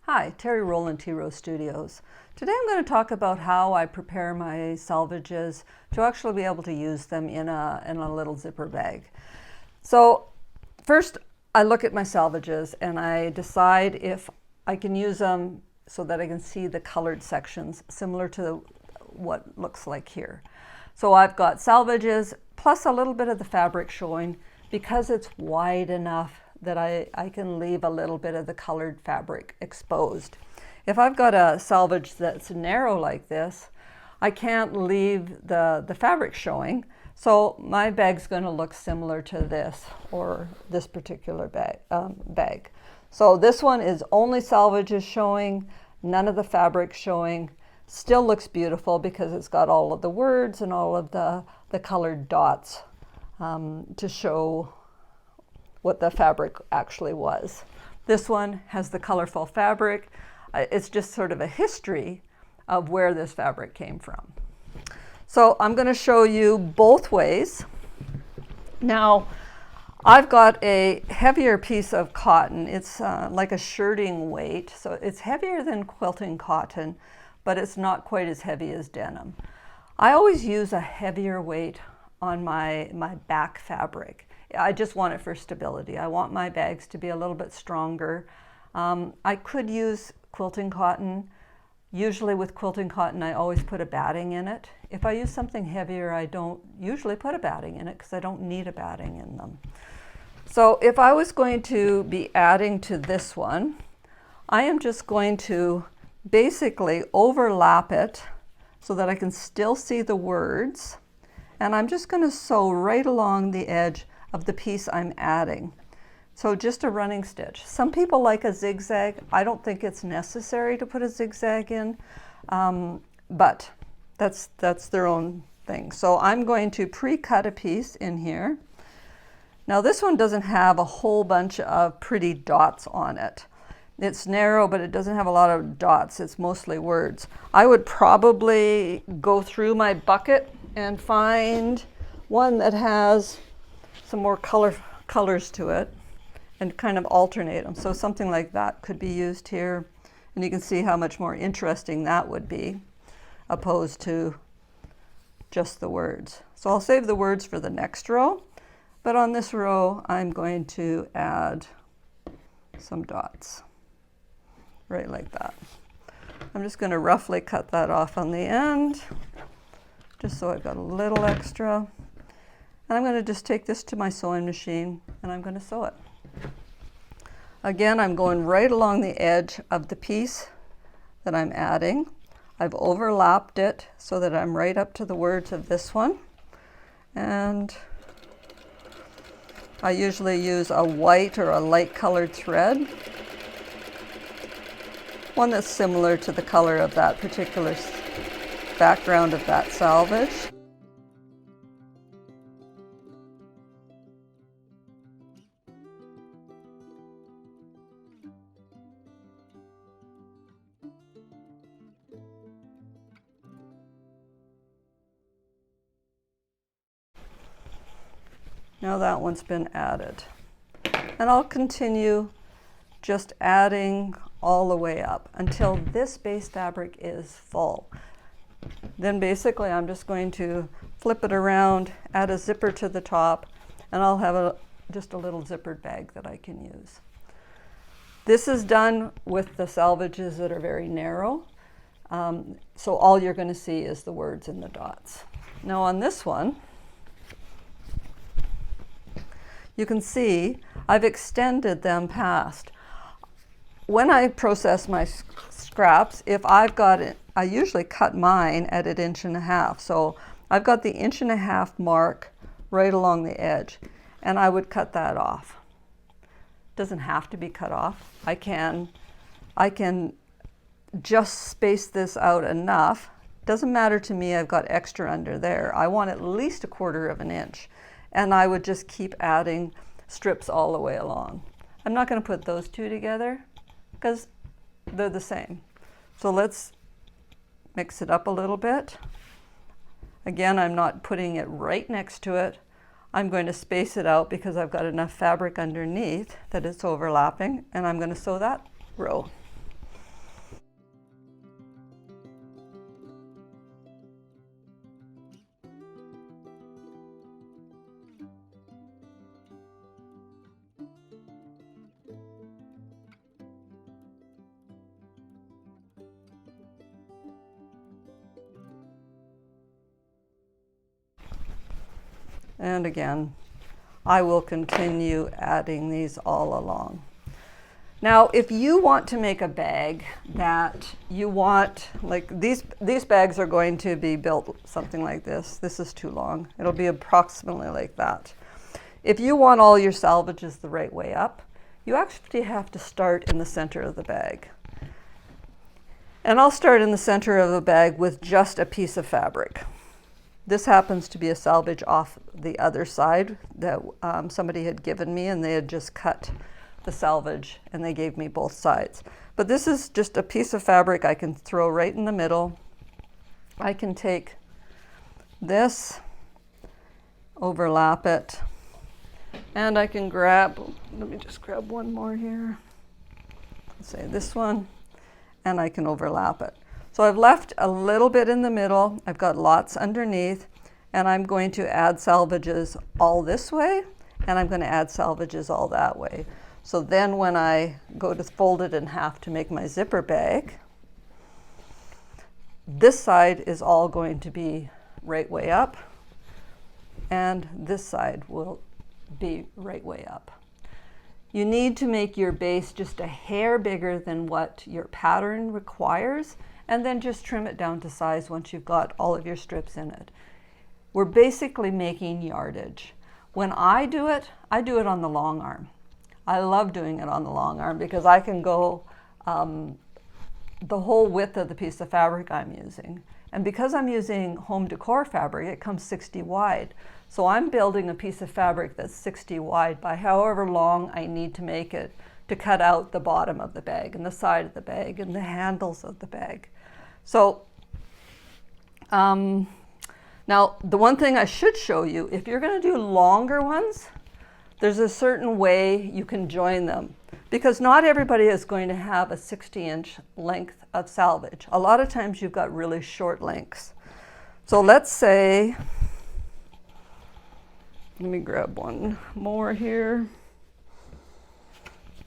Hi, Terry Rowland, T Rose Studios. Today I'm going to talk about how I prepare my salvages to actually be able to use them in a little zipper bag. So first I look at my salvages and I decide if I can use them so that I can see the colored sections similar to what looks like here. So I've got salvages plus a little bit of the fabric showing because it's wide enough that I can leave a little bit of the colored fabric exposed. If I've got a selvage that's narrow like this, I can't leave the fabric showing, so my bag's going to look similar to this or this particular bag. So this one is only salvages showing, none of the fabric showing. Still looks beautiful because it's got all of the words and all of the colored dots to show what the fabric actually was. This one has the colorful fabric. It's just sort of a history of where this fabric came from. So I'm going to show you both ways. Now, I've got a heavier piece of cotton. It's like a shirting weight, so it's heavier than quilting cotton, but it's not quite as heavy as denim. I always use a heavier weight on my back fabric. I just want it for stability. I want my bags to be a little bit stronger. I could use quilting cotton. Usually with quilting cotton, I always put a batting in it. If I use something heavier, I don't usually put a batting in it because I don't need a batting in them. So if I was going to be adding to this one, I am just going to basically overlap it so that I can still see the words. And I'm just going to sew right along the edge of the piece I'm adding. So just a running stitch. Some people like a zigzag. I don't think it's necessary to put a zigzag in, but that's their own thing. So I'm going to pre-cut a piece in here. Now this one doesn't have a whole bunch of pretty dots on it. It's narrow, but it doesn't have a lot of dots. It's mostly words. I would probably go through my bucket and find one that has some more colors to it and kind of alternate them. So something like that could be used here, and you can see how much more interesting that would be opposed to just the words. So I'll save the words for the next row, but on this row I'm going to add some dots right like that. I'm just going to roughly cut that off on the end just so I've got a little extra. And I'm going to just take this to my sewing machine and I'm going to sew it. Again, I'm going right along the edge of the piece that I'm adding. I've overlapped it so that I'm right up to the words of this one. And I usually use a white or a light colored thread, one that's similar to the color of that particular background of that selvage. Now that one's been added. And I'll continue just adding all the way up until this base fabric is full. Then basically I'm just going to flip it around, add a zipper to the top, and I'll have just a little zippered bag that I can use. This is done with the selvages that are very narrow. So all you're going to see is the words and the dots. Now on this one, you can see I've extended them past. When I process my scraps, if I've got it, I usually cut mine at 1.5 inches. So I've got the 1.5 inch mark right along the edge, and I would cut that off. Doesn't have to be cut off. I can just space this out enough. Doesn't matter to me, I've got extra under there. I want at least 1/4 inch. And I would just keep adding strips all the way along. I'm not going to put those two together because they're the same. So let's mix it up a little bit. Again, I'm not putting it right next to it. I'm going to space it out because I've got enough fabric underneath that it's overlapping, and I'm going to sew that row. And again, I will continue adding these all along. Now, if you want to make a bag that you want, like these bags are going to be built something like this. This is too long. It'll be approximately like that. If you want all your salvages the right way up, you actually have to start in the center of the bag. And I'll start in the center of the bag with just a piece of fabric. This happens to be a selvage off the other side that somebody had given me, and they had just cut the selvage and they gave me both sides. But this is just a piece of fabric I can throw right in the middle. I can take this, overlap it, and I can grab, let me just grab one more here. Let's say this one, and I can overlap it. So I've left a little bit in the middle. I've got lots underneath, and I'm going to add salvages all this way, and I'm going to add salvages all that way. So then when I go to fold it in half to make my zipper bag, this side is all going to be right way up, and this side will be right way up. You need to make your base just a hair bigger than what your pattern requires, and then just trim it down to size once you've got all of your strips in it. We're basically making yardage. When I do it on the long arm. I love doing it on the long arm because I can go the whole width of the piece of fabric I'm using. And because I'm using home decor fabric, it comes 60 wide. So I'm building a piece of fabric that's 60 wide by however long I need to make it to cut out the bottom of the bag and the side of the bag and the handles of the bag. So now the one thing I should show you, if you're going to do longer ones, there's a certain way you can join them, because not everybody is going to have a 60-inch length of selvage. A lot of times you've got really short lengths. So let's say, let me grab one more here.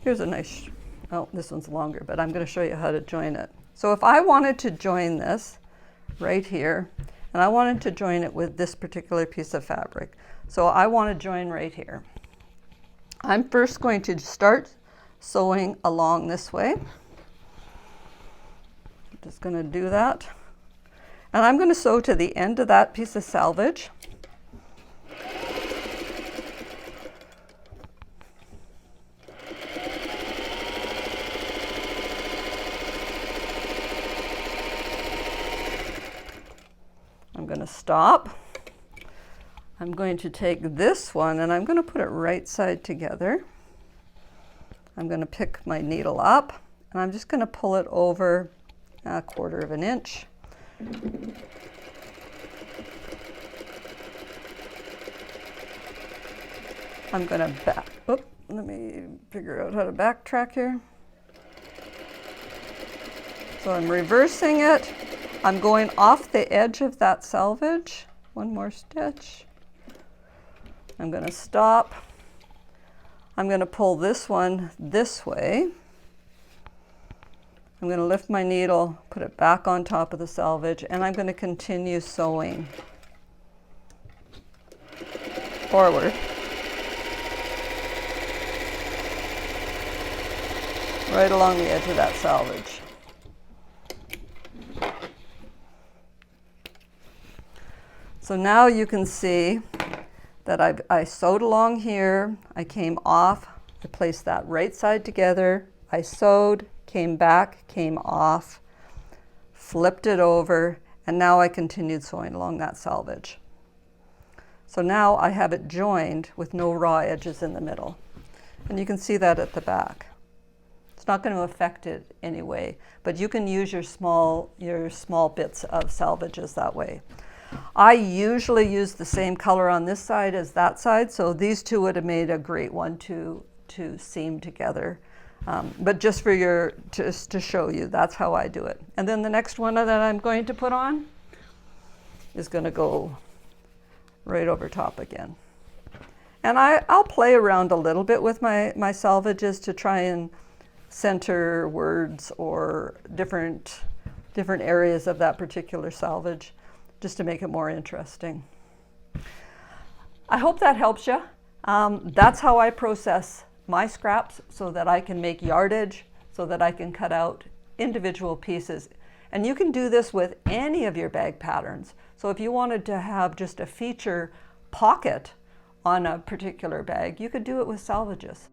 Here's a nice, oh, this one's longer, but I'm going to show you how to join it. So if I wanted to join this right here, and I wanted to join it with this particular piece of fabric, so I want to join right here. I'm first going to start sewing along this way. I'm just going to do that. And I'm going to sew to the end of that piece of selvage. I'm going to stop. I'm going to take this one and I'm going to put it right side together. I'm going to pick my needle up and I'm just going to pull it over 1/4 of an inch. I'm going to let me figure out how to backtrack here. So I'm reversing it. I'm going off the edge of that selvage. One more stitch. I'm going to stop. I'm going to pull this one this way. I'm going to lift my needle, put it back on top of the selvage, and I'm going to continue sewing forward. Right along the edge of that selvage. So now you can see that I sewed along here, I came off, I placed that right side together, I sewed, came back, came off, flipped it over, and now I continued sewing along that selvage. So now I have it joined with no raw edges in the middle. And you can see that at the back. It's not going to affect it anyway, but you can use your small bits of salvages that way. I usually use the same color on this side as that side, so these two would have made a great one to seam together. But just to show you, that's how I do it. And then the next one that I'm going to put on is going to go right over top again. And I'll play around a little bit with my salvages to try and center words or different areas of that particular selvage, just to make it more interesting. I hope that helps you. That's how I process my scraps so that I can make yardage, so that I can cut out individual pieces. And you can do this with any of your bag patterns. So if you wanted to have just a feature pocket on a particular bag, you could do it with Salvages.